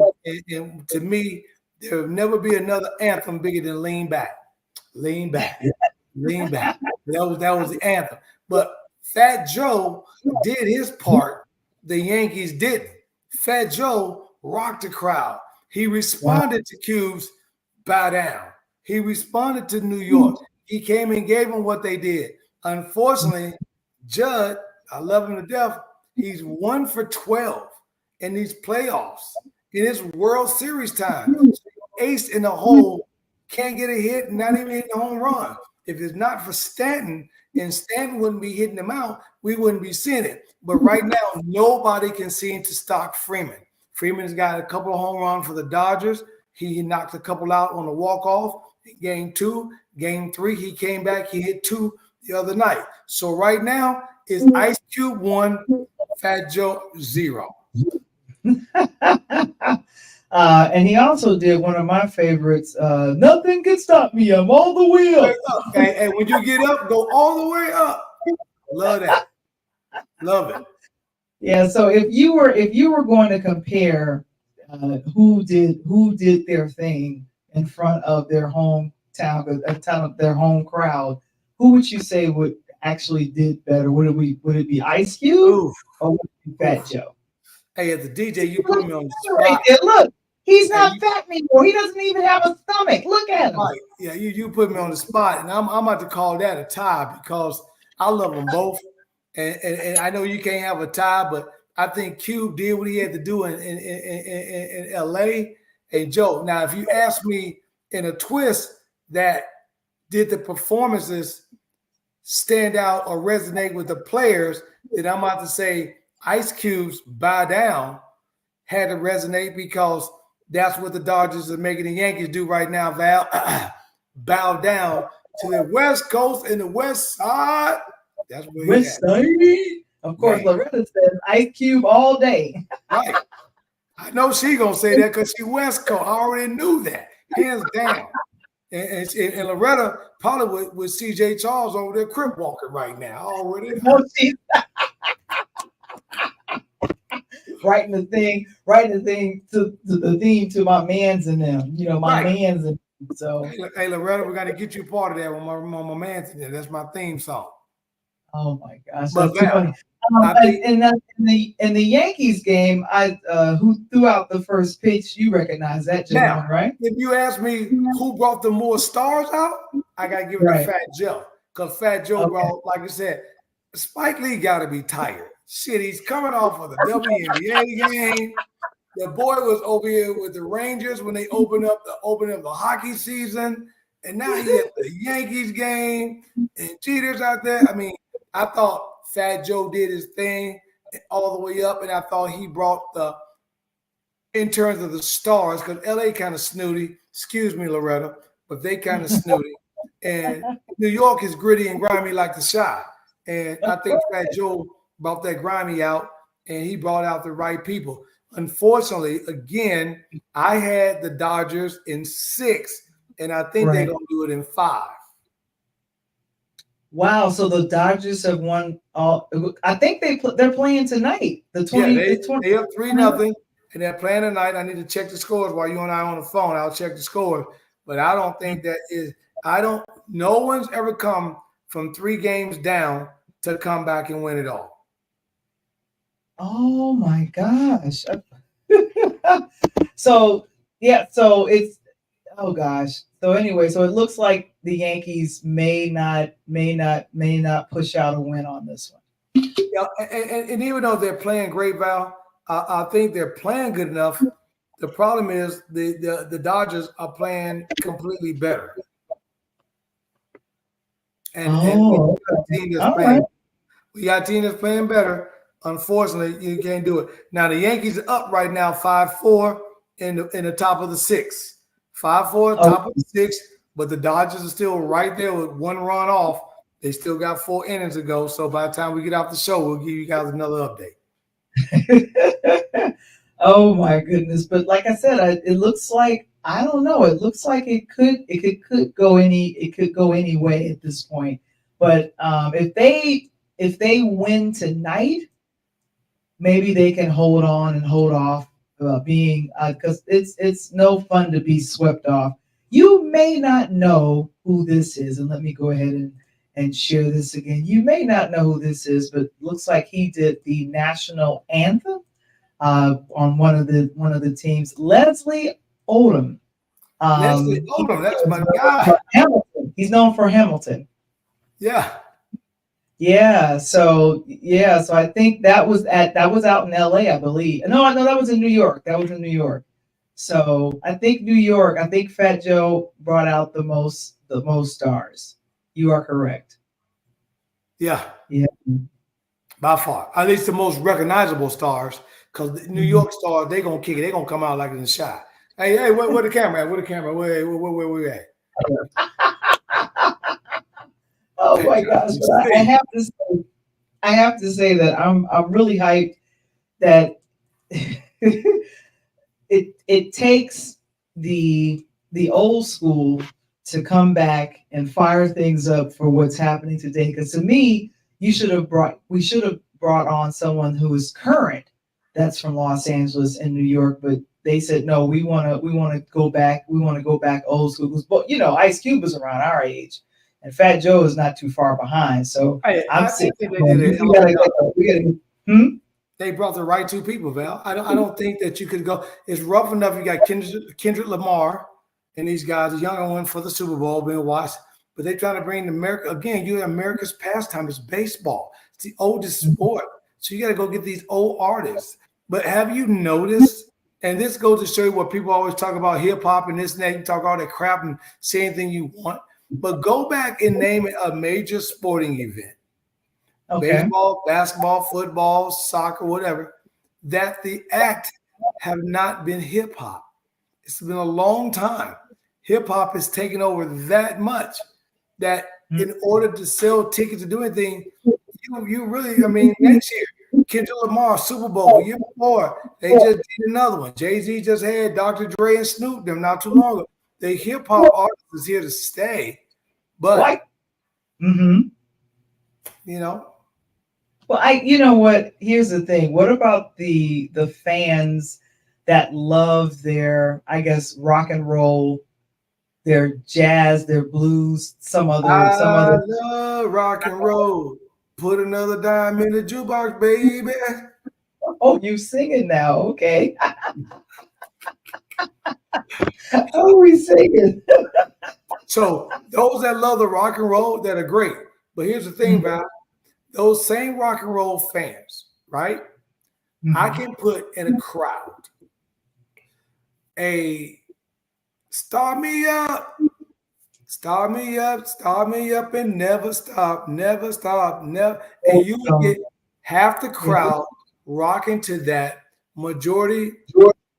and to me, there will never be another anthem bigger than "Lean Back." Lean back, lean back. That was the anthem. But Fat Joe did his part. The Yankees didn't. Fat Joe rocked the crowd. He responded to Cube's "Bow Down." He responded to New York. He came and gave them what they did. Unfortunately, Judd, I love him to death. He's 1 for 12 in these playoffs. In his World Series time, ace in the hole. Can't get a hit, not even hitting a home run. If it's not for Stanton, and Stanton wouldn't be hitting them out, we wouldn't be seeing it. But right now, nobody can seem to stop Freeman. Freeman's got a couple of home runs for the Dodgers. He knocked a couple out on the walk-off. Game 2, game 3, he came back. He hit 2 the other night. So right now, it's Ice Cube 1, Fat Joe 0. And he also did one of my favorites, "Nothing Can Stop Me, I'm All the Way Up." And when you get up, go all the way up. Love that. Love it. Yeah. So if you were going to compare who did their thing in front of their hometown, their home crowd, who would you say would actually did better? Would it be Ice Cube or would it be Fat Joe? Hey, as a DJ, you put me on the spot. Right there, look. He's not fat anymore. He doesn't even have a stomach. Look at him. Right. Yeah, you put me on the spot, and I'm about to call that a tie because I love them both, and I know you can't have a tie, but I think Cube did what he had to do in LA. And Joe, now if you ask me in a twist that did the performances stand out or resonate with the players, then I'm about to say Ice Cube's "Bow Down" had to resonate because that's what the Dodgers are making the Yankees do right now, Val. Bow down to the West Coast and the West Side. That's where West Side. Of course, right. Loretta says Ice Cube all day. Right. I know she gonna say that because she West Coast. I already knew that, hands down. And Loretta probably with CJ Charles over there crip walking right now. Already. Writing the thing to the theme to my mans and them, my mans and so. Hey Loretta, we got to get you part of that with my mans in there. That's my theme song. Oh my gosh, but that's too funny. In the Yankees game, who threw out the first pitch? You recognize that gentleman, right? If you ask me who brought the more stars out, I gotta give it to Fat Joe because Fat Joe brought, like I said, Spike Lee got to be tired. Shit, he's coming off of the WNBA game. The boy was over here with the Rangers when they opened up the hockey season, and now he at the Yankees game and cheaters out there. I mean, I thought Fat Joe did his thing all the way up, and I thought he brought in terms of the stars, because LA kind of snooty. Excuse me, Loretta, but they kind of snooty, and New York is gritty and grimy like the Chi. And I think Fat Joe brought that grimy out, and he brought out the right people. Unfortunately, again, I had the Dodgers in 6, and I think they're going to do it in 5. Wow! So the Dodgers have won all. I think they're playing tonight. The 20. They up 3-0, and they're playing tonight. I need to check the scores while you and I are on the phone. I'll check the scores, but I don't think that is. No one's ever come from 3 games down to come back and win it all. Oh my gosh. So it's So anyway, so it looks like the Yankees may not push out a win on this one. Yeah, and even though they're playing great, Val, I think they're playing good enough. The problem is the Dodgers are playing completely better. We got a team that's playing better. Unfortunately, you can't do it. Now the Yankees are up right now 5-4 in the top of the 6. 5-4 top of the 6, but the Dodgers are still right there with 1 run off. They still got 4 innings to go. So by the time we get off the show, we'll give you guys another update. Oh my goodness! But like I said, it looks like I don't know. It looks like it could go any way at this point. But if they win tonight, maybe they can hold on and hold off being because it's no fun to be swept off. You may not know who this is, and let me go ahead and share this again. You may not know who this is, but looks like he did the national anthem on one of the teams. Leslie Odom. Leslie Odom, that's my guy. Hamilton. He's known for Hamilton. Yeah. So I think that was out in LA, I believe. No, that was in New York. So I think New York, I think Fat Joe brought out the most stars. You are correct. Yeah. Yeah. By far. At least the most recognizable stars. Because the New York stars, they're gonna kick it. They're gonna come out like in the shot. Hey, where the camera at? Where the camera? Where we at? Oh my gosh! I have to say that I'm really hyped that it takes the old school to come back and fire things up for what's happening today. Because to me, we should have brought on someone who is current, that's from Los Angeles and New York, but they said no. We want to go back. We want to go back old school. But Ice Cube is around our age. And Fat Joe is not too far behind. So I'm saying they brought the right two people, Val. I don't think that you could go. It's rough enough. You got Kendrick Lamar and these guys, the younger one for the Super Bowl being watched. But they're trying to bring America again. You have America's pastime is baseball. It's the oldest sport. So you got to go get these old artists. But have you noticed? And this goes to show you what people always talk about hip hop and this and that. You talk all that crap and say anything you want. But go back and name it a major sporting event. Okay. Baseball, basketball, football, soccer, whatever. That the act have not been hip hop. It's been a long time. Hip hop has taken over that much that in order to sell tickets to do anything, you really, next year, Kendrick Lamar, Super Bowl, the year before, they just did another one. Jay-Z just had Dr. Dre and Snoop them not too long ago. The hip hop artist is here to stay. But well, you know what? Here's the thing. What about the fans that love their, I guess, rock and roll, their jazz, their blues, some other. I love rock and roll. Put another dime in the jukebox, baby. Oh, you singing now? Okay. How are we singing? So those that love the rock and roll, that are great. But here's the thing, Val. Those same rock and roll fans, right? I can put in a crowd a start me up, and never stop, never. And you will get half the crowd rocking to that. Majority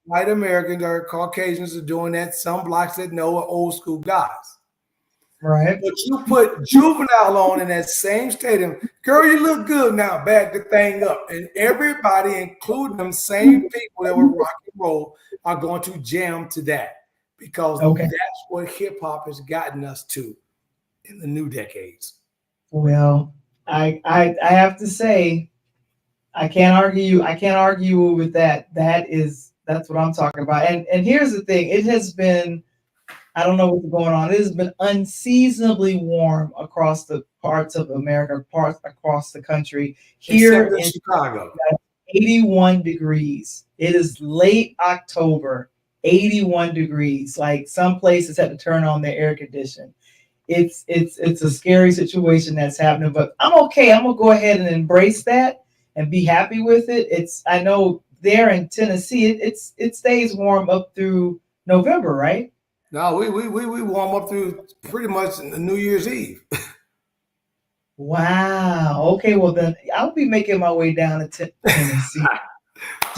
white Americans or Caucasians are doing that. Some blacks that know are old school guys. Right. But you put Juvenile on in that same stadium. Girl, you look good now. Back the thing up. And everybody, including them same people that were rock and roll, are going to jam to that. Because that's what hip hop has gotten us to in the new decades. Well, I have to say, I can't argue with that. That's what I'm talking about. And here's the thing. It has been, I don't know what's going on. It has been unseasonably warm across the parts of America, across the country. Here in Chicago, 81 degrees. It is late October, 81 degrees. Like some places had to turn on their air conditioning. It's a scary situation that's happening, but I'm okay. I'm gonna go ahead and embrace that and be happy with it. I know there in Tennessee, it stays warm up through November, right? No, we warm up through pretty much New Year's Eve. Wow. Okay, well then I'll be making my way down to Tennessee.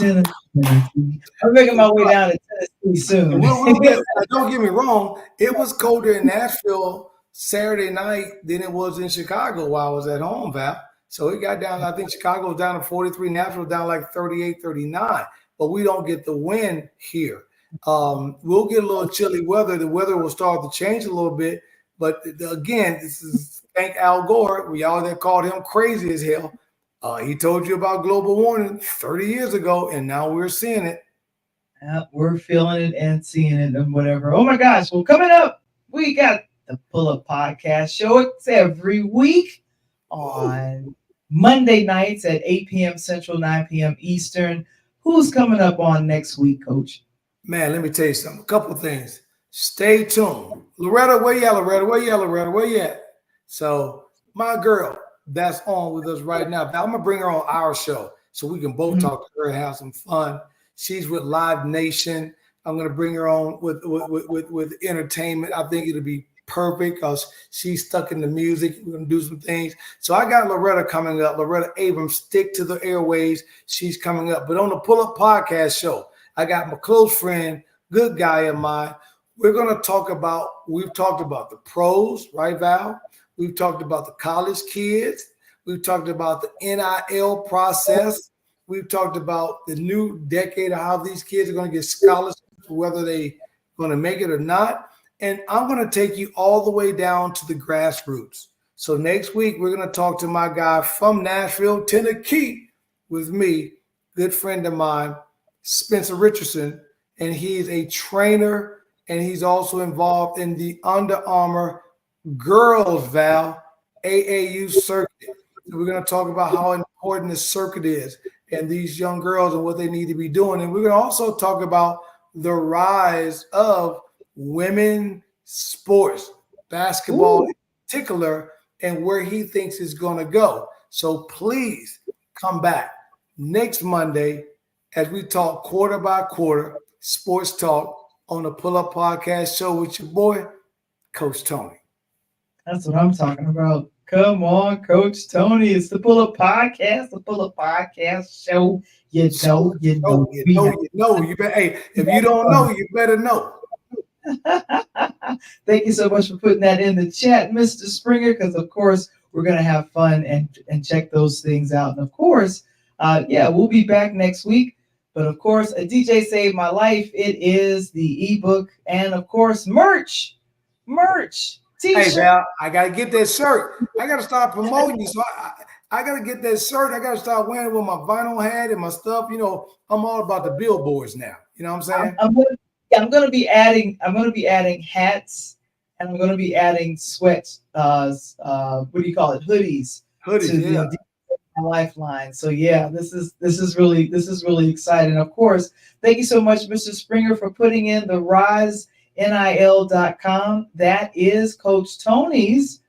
I'm making my way down to Tennessee soon. Don't get me wrong. It was colder in Nashville Saturday night than it was in Chicago while I was at home, Val. So it got down, I think Chicago was down to 43, Nashville down like 38, 39, but we don't get the win here. We'll get a little chilly weather. The weather will start to change a little bit. But again, this is thank Al Gore. We all that called him crazy as hell. He told you about global warming 30 years ago, and now we're seeing it. We're feeling it and seeing it and whatever. Oh my gosh. Well, coming up, we got the Pull Up Podcast show. It's every week on Monday nights at 8 p.m. Central, 9 p.m. Eastern. Who's coming up on next week, Coach? Man, let me tell you something. A couple of things. Stay tuned. Loretta, where you at, Loretta? Where you at, Loretta? Where you at? So my girl that's on with us right now, I'm going to bring her on our show so we can both talk to her and have some fun. She's with Live Nation. I'm going to bring her on with entertainment. I think it'll be perfect because she's stuck in the music. We're going to do some things. So I got Loretta coming up. Loretta Abrams, stick to the airways. She's coming up. But on the Pull Up Podcast show, I got my close friend, good guy of mine. We're going to talk about, we've talked about the pros, right, Val? We've talked about the college kids. We've talked about the NIL process. We've talked about the new decade of how these kids are going to get scholarships, whether they're going to make it or not. And I'm going to take you all the way down to the grassroots. So next week, we're going to talk to my guy from Nashville, Tennessee, with me, good friend of mine, Spencer Richardson, and he's a trainer, and he's also involved in the Under Armour Girls, Val, AAU circuit. So we're going to talk about how important this circuit is and these young girls and what they need to be doing. And we're going to also talk about the rise of women sports, basketball in particular, and where he thinks it's going to go. So please come back next Monday as we talk quarter by quarter sports talk on the Pull Up Podcast show with your boy, Coach Tony. That's what I'm talking about. Come on, Coach Tony. It's the Pull Up Podcast, the Pull Up Podcast show. You know. Hey, if you don't know, you better know. Thank you so much for putting that in the chat, Mr. Springer, because, of course, we're going to have fun and check those things out. And, of course, we'll be back next week. But, of course, a DJ Saved My Life. It is the ebook and, of course, merch. T-shirt. Hey, Val, I got to get that shirt. I got to start promoting you. So I got to get that shirt. I got to start wearing it with my vinyl hat and my stuff. You know, I'm all about the billboards now. You know what I'm saying? I'm going to be adding hats, and I'm going to be adding sweats. What do you call it? Hoodies. To the Lifeline. So yeah, this is really exciting. Of course, thank you so much, Mr. Springer, for putting in the risenil.com. That is Coach Tony's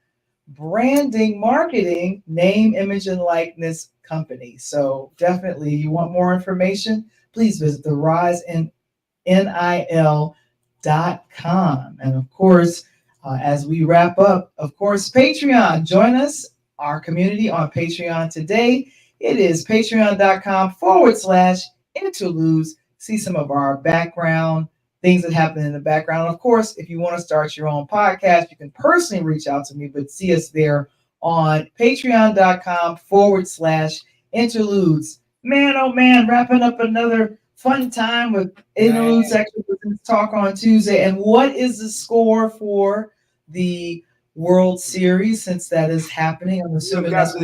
branding, marketing, name, image, and likeness company. So definitely, you want more information, please visit the risenil.com. And of course, as we wrap up, of course, Patreon. Join us, our community, on Patreon today. It is patreon.com/interludes. See some of our background, things that happen in the background. Of course, if you want to start your own podcast, you can personally reach out to me, but see us there on patreon.com/interludes. Man, oh man, wrapping up another fun time with Interlude Section Talk on Tuesday. And what is the score for the World Series, since that is happening? I'm assuming that's the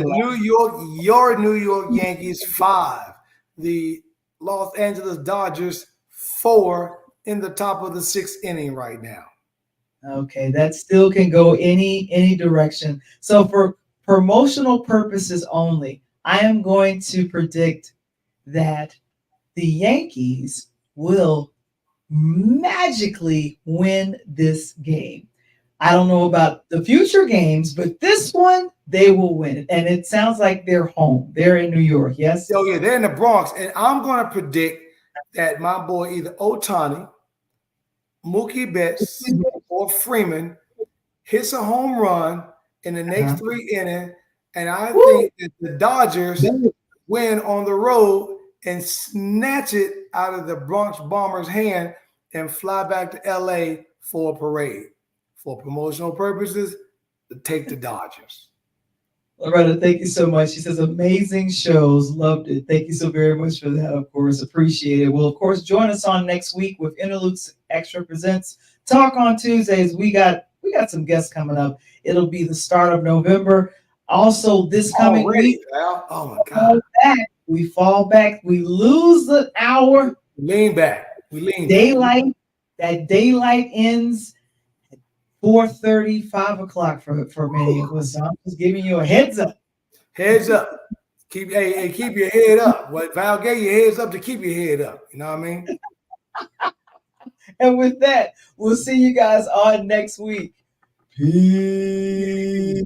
your New York Yankees 5, the Los Angeles Dodgers 4 in the top of the 6th inning right now. Okay, that still can go any direction. So for promotional purposes only, I am going to predict that the Yankees will magically win this game. I don't know about the future games, but this one, they will win it. And it sounds like they're home. They're in New York, yes? Oh, yeah, they're in the Bronx. And I'm going to predict that my boy, either Ohtani, Mookie Betts, or Freeman hits a home run in the next 3 innings. And I think that the Dodgers win on the road and snatch it out of the Bronx Bombers' hand and fly back to L.A. for a parade. For promotional purposes, take the Dodgers. Loretta, thank you so much. She says, amazing shows. Loved it. Thank you so very much for that, of course. Appreciate it. Well, of course, join us on next week with Interludes Extra Presents Talk on Tuesdays. We got some guests coming up. It'll be the start of November. Also, this coming week, Al? Oh my God. We fall back. We lose the hour. Lean back. We lean daylight. Back. That daylight ends at 4:30, 5 o'clock for many of us. So I'm just giving you a heads up. Heads up. Keep your head up. What Val gave you heads up to keep your head up. You know what I mean? And with that, we'll see you guys on next week. Peace.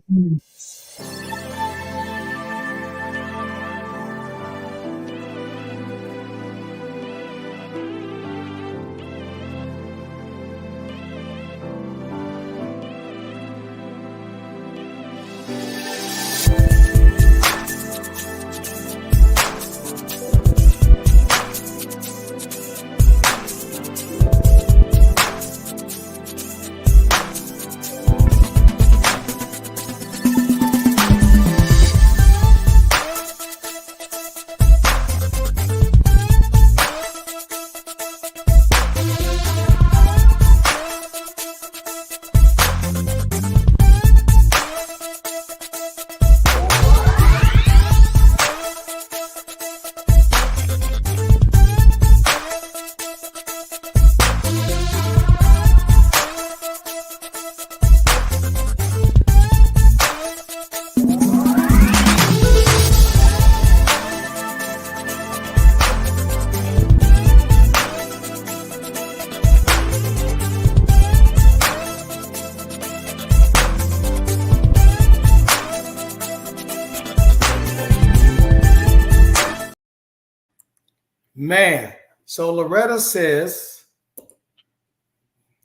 Man, so Loretta says,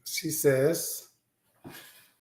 she says,